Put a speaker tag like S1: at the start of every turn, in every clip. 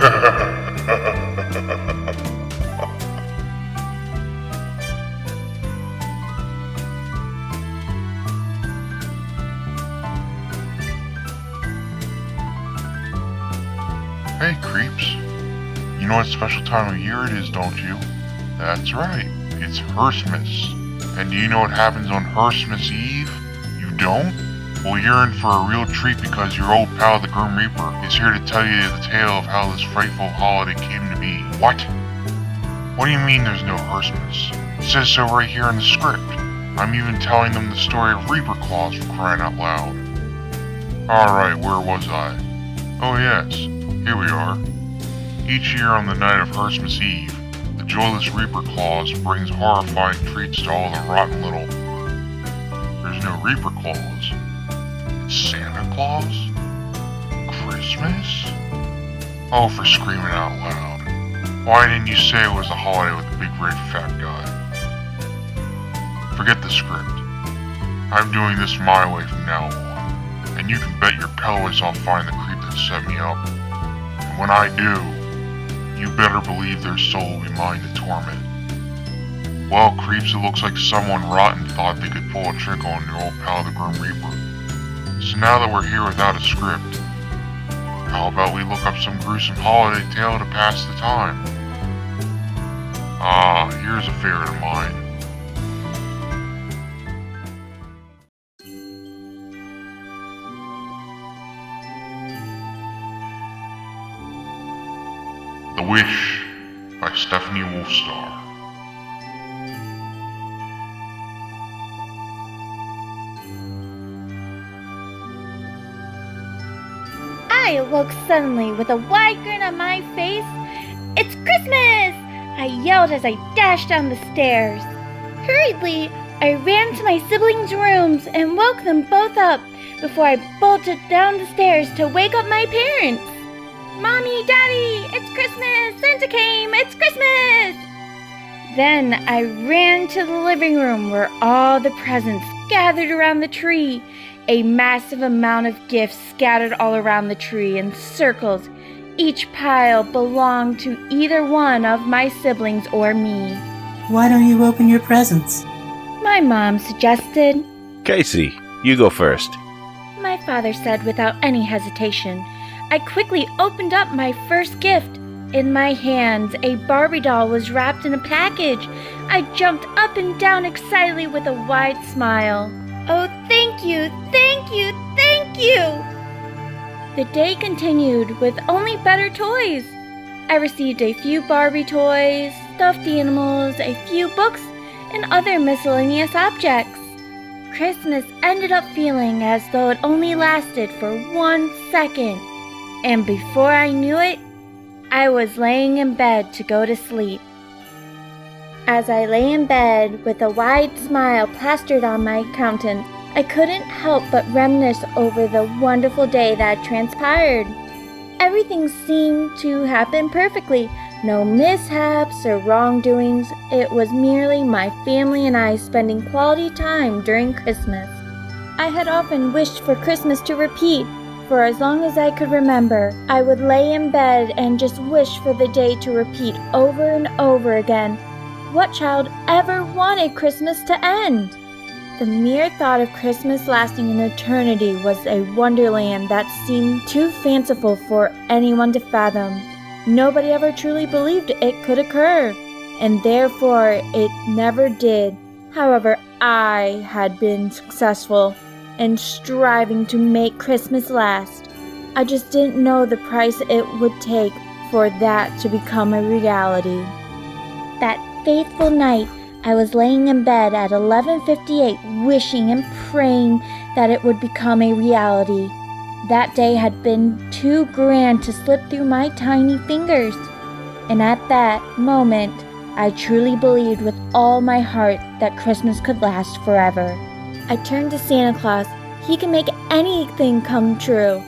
S1: Hey, creeps. You know what special time of year it is, don't you? That's right. It's Christmas. And do you know what happens on Christmas Eve? You don't? Well, you're in for a real treat because your old pal, the Grim Reaper, is here to tell you the tale of how this frightful holiday came to be. What? What do you mean there's no Christmas? It says so right here in the script. I'm even telling them the story of Reaper Claus for crying out loud. Alright, where was I? Oh yes, here we are. Each year on the night of Christmas Eve, the joyless Reaper Claus brings horrifying treats to all the rotten little... There's no Reaper Claus. It's Santa Claus? Christmas? Oh, for screaming out loud. Why didn't you say it was a holiday with a big red fat guy? Forget the script. I'm doing this my way from now on, and you can bet your pelvis I'll find the creep that set me up. And when I do, you better believe their soul will be mine to torment. Well, creeps, it looks like someone rotten thought they could pull a trick on your old pal the Grim Reaper. So now that we're here without a script, how about we look up some gruesome holiday tale to pass the time? Here's a favorite of mine. The Wish by Stephanie Wolfstar.
S2: I awoke suddenly with a wide grin on my face. It's Christmas! I yelled as I dashed down the stairs. Hurriedly, I ran to my siblings' rooms and woke them both up before I bolted down the stairs to wake up my parents. Mommy, Daddy, it's Christmas! Santa came! It's Christmas! Then I ran to the living room where all the presents gathered around the tree. A massive amount of gifts scattered all around the tree in circles. Each pile belonged to either one of my siblings or me.
S3: Why don't you open your presents?
S2: My mom suggested.
S4: Casey, you go first.
S2: My father said without any hesitation. I quickly opened up my first gift. In my hands, a Barbie doll was wrapped in a package. I jumped up and down excitedly with a wide smile. Oh, thank you, thank you, thank you! The day continued with only better toys. I received a few Barbie toys, stuffed animals, a few books, and other miscellaneous objects. Christmas ended up feeling as though it only lasted for 1 second. And before I knew it, I was laying in bed to go to sleep. As I lay in bed with a wide smile plastered on my countenance, I couldn't help but reminisce over the wonderful day that transpired. Everything seemed to happen perfectly. No mishaps or wrongdoings. It was merely my family and I spending quality time during Christmas. I had often wished for Christmas to repeat. For as long as I could remember, I would lay in bed and just wish for the day to repeat over and over again. What child ever wanted Christmas to end? The mere thought of Christmas lasting an eternity was a wonderland that seemed too fanciful for anyone to fathom. Nobody ever truly believed it could occur, and therefore it never did. However, I had been successful in striving to make Christmas last. I just didn't know the price it would take for that to become a reality. That faithful night, I was laying in bed at 11:58, wishing and praying that it would become a reality. That day had been too grand to slip through my tiny fingers. And at that moment, I truly believed with all my heart that Christmas could last forever. I turned to Santa Claus. He can make anything come true.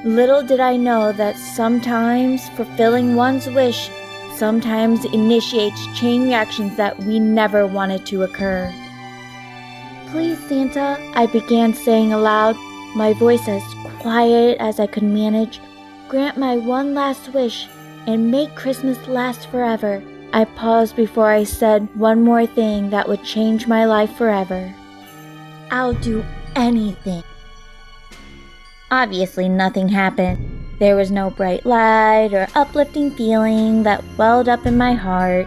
S2: Little did I know that sometimes fulfilling one's wish sometimes initiates chain reactions that we never wanted to occur. Please, Santa, I began saying aloud, my voice as quiet as I could manage, grant my one last wish. and make Christmas last forever. I paused before I said one more thing that would change my life forever. I'll do anything. Obviously, nothing happened. There was no bright light or uplifting feeling that welled up in my heart.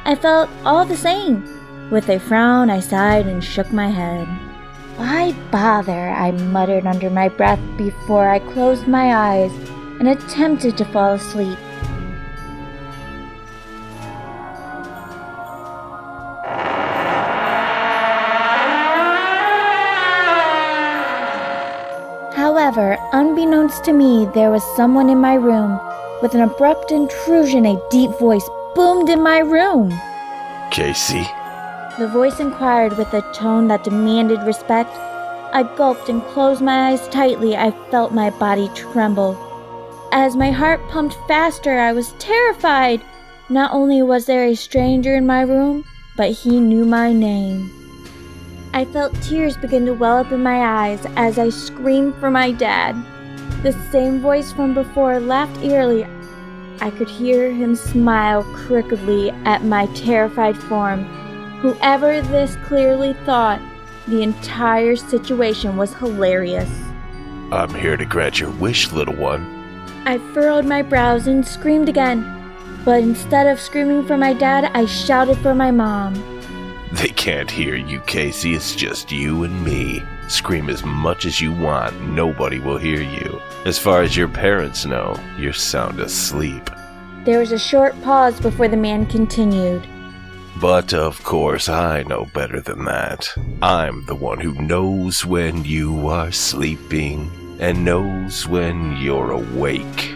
S2: I felt all the same. With a frown, I sighed and shook my head. Why bother? I muttered under my breath before I closed my eyes and attempted to fall asleep. However, unbeknownst to me, there was someone in my room. With an abrupt intrusion, a deep voice boomed in my room.
S4: Casey?
S2: The voice inquired with a tone that demanded respect. I gulped and closed my eyes tightly. I felt my body tremble. As my heart pumped faster, I was terrified. Not only was there a stranger in my room, but he knew my name. I felt tears begin to well up in my eyes as I screamed for my dad. The same voice from before laughed eerily. I could hear him smile crookedly at my terrified form. Whoever this clearly thought, the entire situation was hilarious.
S4: I'm here to grant your wish, little one.
S2: I furrowed my brows and screamed again. But instead of screaming for my dad, I shouted for my mom.
S4: They can't hear you, Casey. It's just you and me. Scream as much as you want. Nobody will hear you. As far as your parents know, you're sound asleep.
S2: There was a short pause before the man continued.
S4: But of course, I know better than that. I'm the one who knows when you are sleeping and knows when you're awake.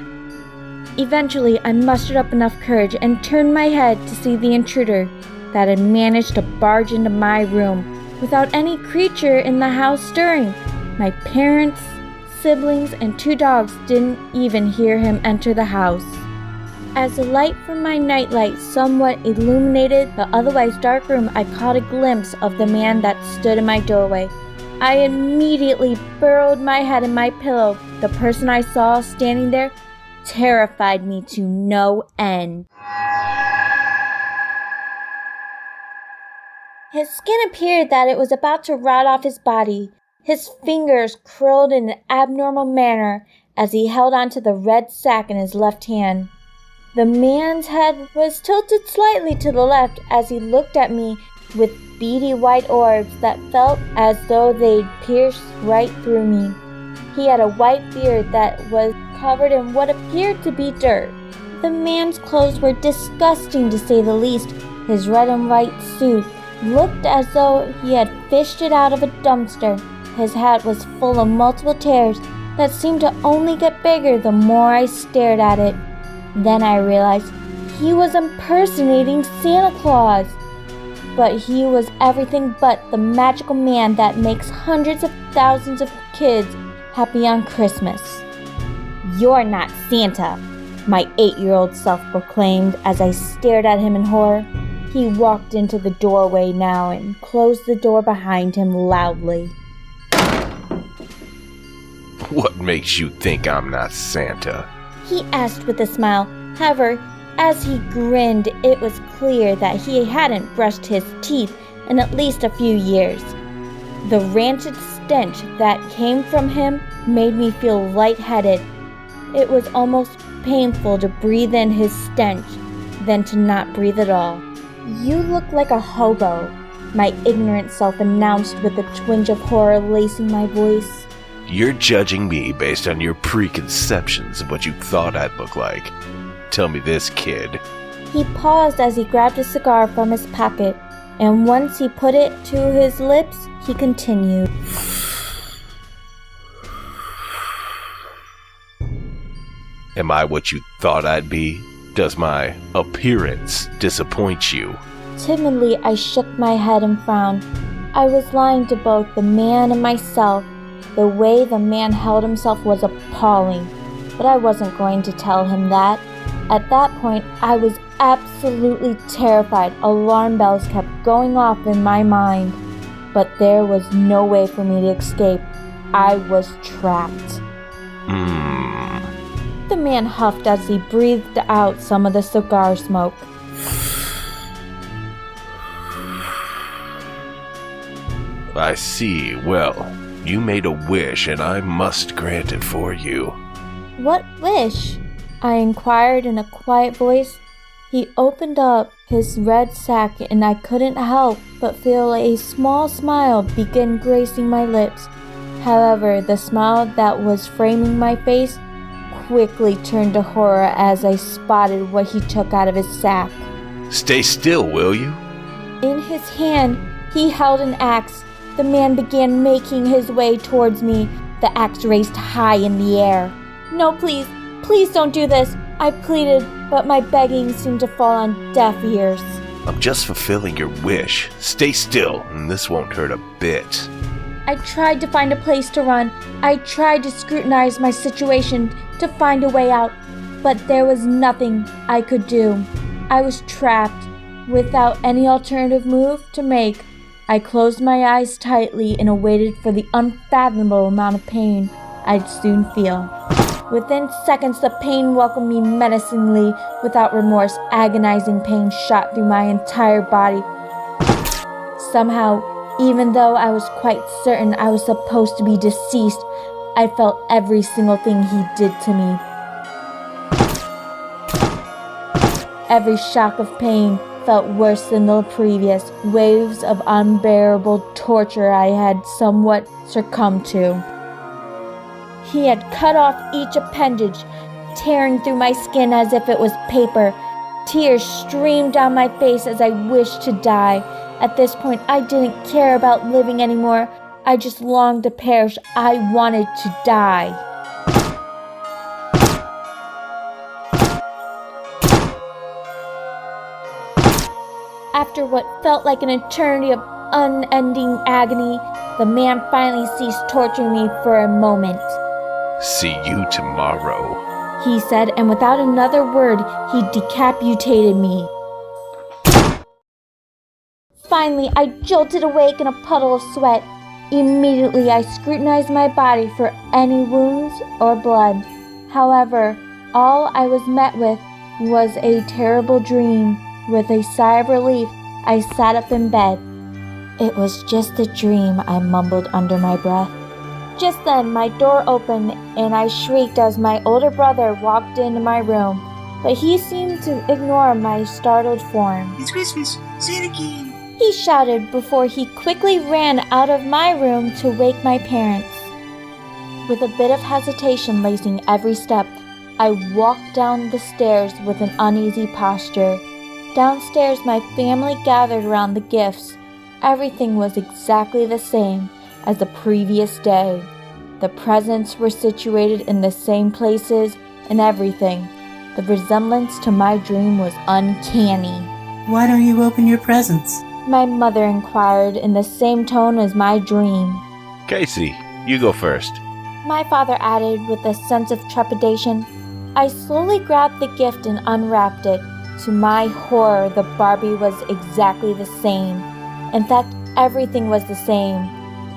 S2: Eventually, I mustered up enough courage and turned my head to see the intruder that had managed to barge into my room without any creature in the house stirring. My parents, siblings, and 2 dogs didn't even hear him enter the house. As the light from my nightlight somewhat illuminated the otherwise dark room, I caught a glimpse of the man that stood in my doorway. I immediately burrowed my head in my pillow. The person I saw standing there terrified me to no end. His skin appeared that it was about to rot off his body. His fingers curled in an abnormal manner as he held onto the red sack in his left hand. The man's head was tilted slightly to the left as he looked at me with beady white orbs that felt as though they'd pierced right through me. He had a white beard that was covered in what appeared to be dirt. The man's clothes were disgusting to say the least. His red and white suit looked as though he had fished it out of a dumpster. His hat was full of multiple tears that seemed to only get bigger the more I stared at it. Then I realized he was impersonating Santa Claus. But he was everything but the magical man that makes hundreds of thousands of kids happy on Christmas. "You're not Santa," my 8-year-old self proclaimed as I stared at him in horror. He walked into the doorway now and closed the door behind him loudly.
S4: What makes you think I'm not Santa?
S2: He asked with a smile. However, as he grinned, it was clear that he hadn't brushed his teeth in at least a few years. The rancid stench that came from him made me feel lightheaded. It was almost painful to breathe in his stench than to not breathe at all. "You look like a hobo," my ignorant self announced with a twinge of horror lacing my voice.
S4: You're judging me based on your preconceptions of what you thought I'd look like. Tell me this, kid.
S2: He paused as he grabbed a cigar from his pocket, and once he put it to his lips, he continued.
S4: Am I what you thought I'd be? Does my appearance disappoint you?
S2: Timidly, I shook my head and frowned. I was lying to both the man and myself. The way the man held himself was appalling, but I wasn't going to tell him that. At that point, I was absolutely terrified. Alarm bells kept going off in my mind, but there was no way for me to escape. I was trapped. The man huffed as he breathed out some of the cigar smoke.
S4: I see. Well, you made a wish and I must grant it for you.
S2: What wish? I inquired in a quiet voice. He opened up his red sack and I couldn't help but feel a small smile begin gracing my lips. However, the smile that was framing my face quickly turned to horror as I spotted what he took out of his sack.
S4: Stay still, will you?
S2: In his hand, he held an axe. The man began making his way towards me, the axe raised high in the air. No, please don't do this, I pleaded, but my begging seemed to fall on deaf ears.
S4: I'm just fulfilling your wish. Stay still, and this won't hurt a bit.
S2: I tried to find a place to run. I tried to scrutinize my situation to find a way out, but there was nothing I could do. I was trapped, without any alternative move to make. I closed my eyes tightly and awaited for the unfathomable amount of pain I'd soon feel. Within seconds, the pain welcomed me menacingly. Without remorse, agonizing pain shot through my entire body. Somehow, even though I was quite certain I was supposed to be deceased, I felt every single thing he did to me. Every shock of pain felt worse than the previous. Waves of unbearable torture I had somewhat succumbed to. He had cut off each appendage, tearing through my skin as if it was paper. Tears streamed down my face as I wished to die. At this point, I didn't care about living anymore. I just longed to perish. I wanted to die. After what felt like an eternity of unending agony, the man finally ceased torturing me for a moment.
S4: See you tomorrow,
S2: he said, and without another word, he decapitated me. Finally, I jolted awake in a puddle of sweat. Immediately, I scrutinized my body for any wounds or blood. However, all I was met with was a terrible dream. With a sigh of relief, I sat up in bed. It was just a dream, I mumbled under my breath. Just then, my door opened and I shrieked as my older brother walked into my room, but he seemed to ignore my startled form.
S3: It's Christmas. Santa came.
S2: He shouted before he quickly ran out of my room to wake my parents. With a bit of hesitation lacing every step, I walked down the stairs with an uneasy posture. Downstairs, my family gathered around the gifts. Everything was exactly the same as the previous day. The presents were situated in the same places and everything. The resemblance to my dream was uncanny.
S3: Why don't you open your presents?
S2: My mother inquired in the same tone as my dream.
S4: Casey, you go first.
S2: My father added with a sense of trepidation. I slowly grabbed the gift and unwrapped it. To my horror, the Barbie was exactly the same. In fact, everything was the same.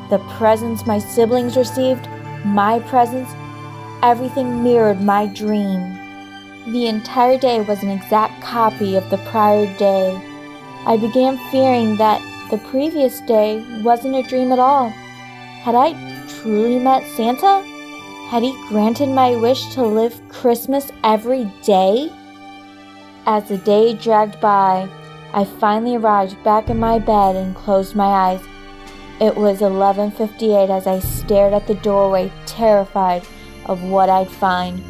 S2: The presents my siblings received, my presents, everything mirrored my dream. The entire day was an exact copy of the prior day. I began fearing that the previous day wasn't a dream at all. Had I truly met Santa? Had he granted my wish to live Christmas every day? As the day dragged by, I finally arrived back in my bed and closed my eyes. It was 11:58 as I stared at the doorway, terrified of what I'd find.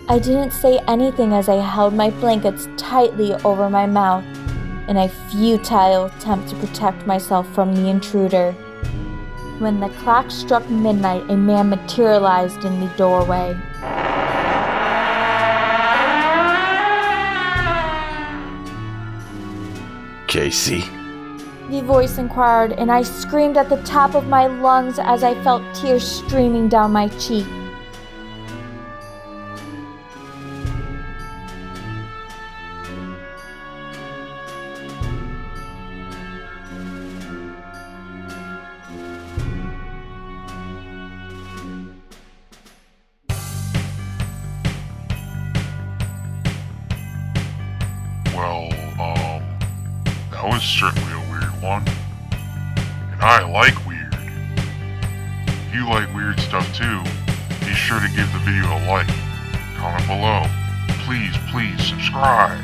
S2: I didn't say anything as I held my blankets tightly over my mouth in a futile attempt to protect myself from the intruder. When the clock struck midnight, a man materialized in the doorway.
S4: Casey?
S2: The voice inquired, and I screamed at the top of my lungs as I felt tears streaming down my cheek.
S1: certainly a weird one. And I like weird. If you like weird stuff too, be sure to give the video a like, comment below. Please subscribe,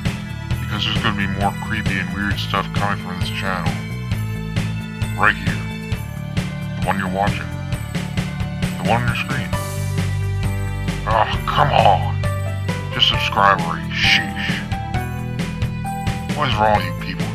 S1: because there's going to be more creepy and weird stuff coming from this channel. Right here. The one you're watching. The one on your screen. Oh, come on. Just subscribe already. Sheesh. What is wrong with you people?